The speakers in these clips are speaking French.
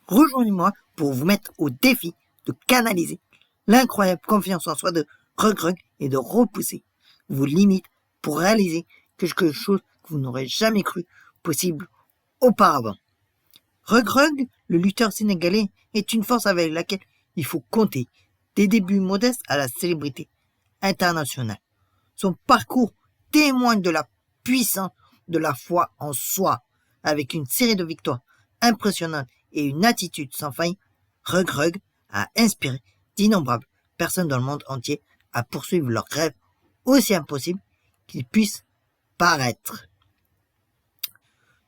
Rejoignez-moi pour vous mettre au défi de canaliser l'incroyable confiance en soi de Rug et de repousser vos limites pour réaliser quelque chose que vous n'aurez jamais cru possible auparavant. Rug, le lutteur sénégalais, est une force avec laquelle il faut compter, des débuts modestes à la célébrité internationale. Son parcours témoigne de la puissance de la foi en soi, avec une série de victoires impressionnantes et une attitude sans faille. Rug a inspiré d'innombrables personnes dans le monde entier à poursuivre leurs rêves aussi impossibles qu'ils puissent paraître.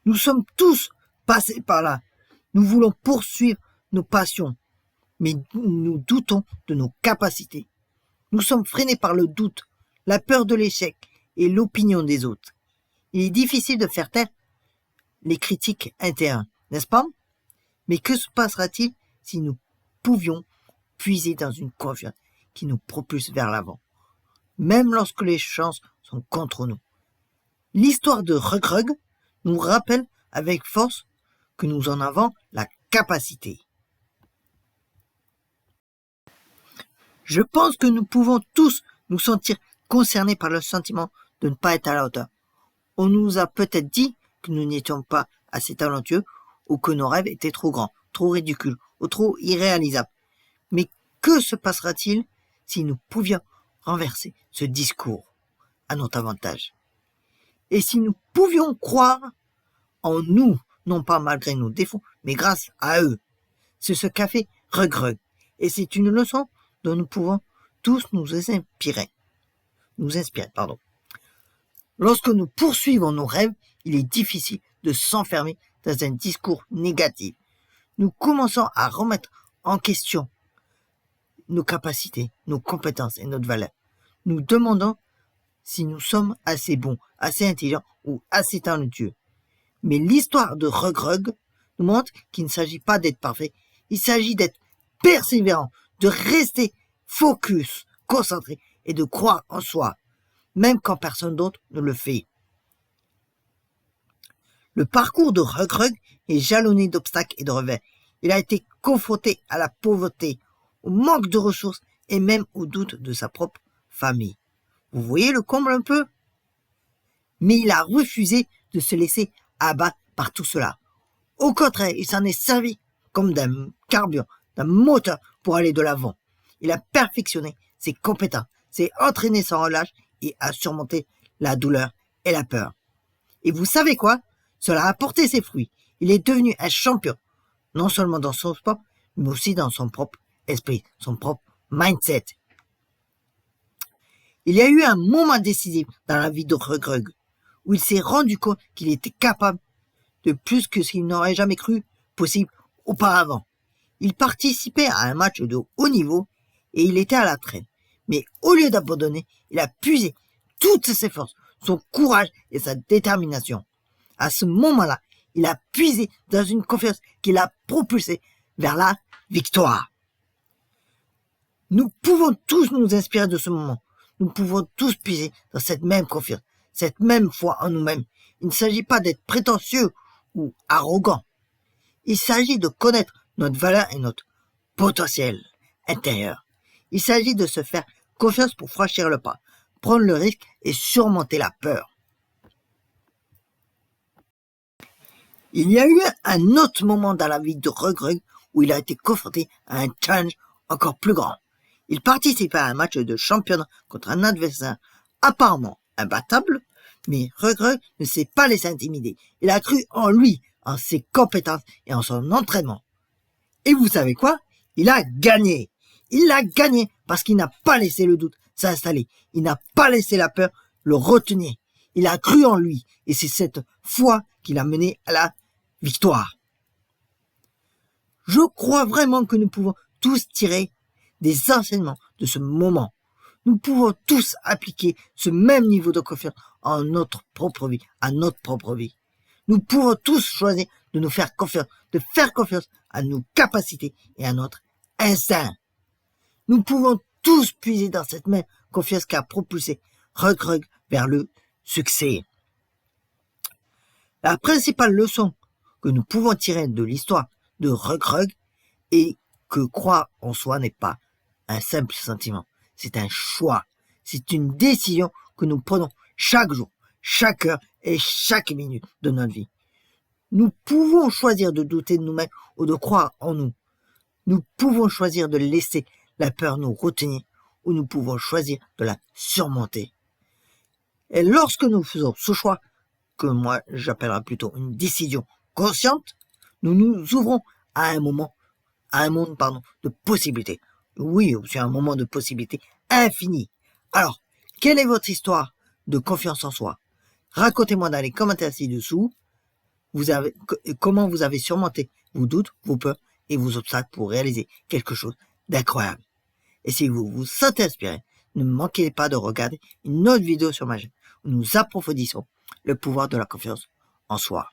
Nous sommes tous passés par là. Nous voulons poursuivre nos passions, mais nous doutons de nos capacités. Nous sommes freinés par le doute, la peur de l'échec et l'opinion des autres. Il est difficile de faire taire les critiques internes, n'est-ce pas? Mais que se passera-t-il si nous pouvions puiser dans une confiance qui nous propulse vers l'avant, même lorsque les chances sont contre nous? L'histoire de Rug nous rappelle avec force que nous en avons la capacité. Je pense que nous pouvons tous nous sentir concernés par le sentiment de ne pas être à la hauteur. On nous a peut-être dit que nous n'étions pas assez talentueux ou que nos rêves étaient trop grands, trop ridicules ou trop irréalisables. Mais que se passera-t-il si nous pouvions renverser ce discours à notre avantage? Et si nous pouvions croire en nous, non pas malgré nos défauts, mais grâce à eux? C'est ce qu'a fait Rug. Et c'est une leçon dont nous pouvons tous nous inspirer. Lorsque nous poursuivons nos rêves, il est difficile de s'enfermer dans un discours négatif. Nous commençons à remettre en question nos capacités, nos compétences et notre valeur. Nous demandons si nous sommes assez bons, assez intelligents ou assez talentueux. Mais l'histoire de Rug nous montre qu'il ne s'agit pas d'être parfait, il s'agit d'être persévérant, de rester focus, concentré et de croire en soi, même quand personne d'autre ne le fait. Le parcours de Rug est jalonné d'obstacles et de revers. Il a été confronté à la pauvreté, au manque de ressources et même au doute de sa propre famille. Vous voyez le comble un peu? Mais il a refusé de se laisser abattre par tout cela. Au contraire, il s'en est servi comme d'un carburant, d'un moteur pour aller de l'avant. Il a perfectionné ses compétences, s'est entraîné sans relâche et a surmonté la douleur et la peur. Et vous savez quoi? Cela a porté ses fruits. Il est devenu un champion, non seulement dans son sport, mais aussi dans son propre esprit, son propre mindset. Il y a eu un moment décisif dans la vie de Rug, où il s'est rendu compte qu'il était capable de plus que ce qu'il n'aurait jamais cru possible auparavant. Il participait à un match de haut niveau et il était à la traîne. Mais au lieu d'abandonner, il a puisé toutes ses forces, son courage et sa détermination. À ce moment-là, il a puisé dans une confiance qui l'a propulsé vers la victoire. Nous pouvons tous nous inspirer de ce moment. Nous pouvons tous puiser dans cette même confiance, cette même foi en nous-mêmes. Il ne s'agit pas d'être prétentieux ou arrogant. Il s'agit de connaître notre valeur et notre potentiel intérieur. Il s'agit de se faire confiance pour franchir le pas, prendre le risque et surmonter la peur. Il y a eu un autre moment dans la vie de Rug où il a été confronté à un challenge encore plus grand. Il participait à un match de championnat contre un adversaire apparemment imbattable, mais Rug ne s'est pas laissé intimider. Il a cru en lui, en ses compétences et en son entraînement. Et vous savez quoi? Il a gagné. Il a gagné parce qu'il n'a pas laissé le doute s'installer. Il n'a pas laissé la peur le retenir. Il a cru en lui et c'est cette foi qui l'a mené à la victoire. Je crois vraiment que nous pouvons tous tirer des enseignements de ce moment. Nous pouvons tous appliquer ce même niveau de confiance en notre propre vie, à notre propre vie. Nous pouvons tous choisir de nous faire confiance, de faire confiance à nos capacités et à notre instinct. Nous pouvons tous puiser dans cette même confiance qui a propulsé Rug vers le succès. La principale leçon que nous pouvons tirer de l'histoire de regreg et que croire en soi n'est pas un simple sentiment, c'est un choix, c'est une décision que nous prenons chaque jour, chaque heure et chaque minute de notre vie. Nous pouvons choisir de douter de nous-mêmes ou de croire en nous. Nous pouvons choisir de laisser la peur nous retenir ou nous pouvons choisir de la surmonter. Et lorsque nous faisons ce choix, que moi j'appellerais plutôt une décision consciente, nous nous ouvrons à un monde de possibilités. Oui, c'est un moment de possibilités infinies. Alors, quelle est votre histoire de confiance en soi? Racontez-moi dans les commentaires ci-dessous comment vous avez surmonté vos doutes, vos peurs et vos obstacles pour réaliser quelque chose d'incroyable. Et si vous vous sentez inspiré, ne manquez pas de regarder une autre vidéo sur ma chaîne où nous approfondissons le pouvoir de la confiance en soi.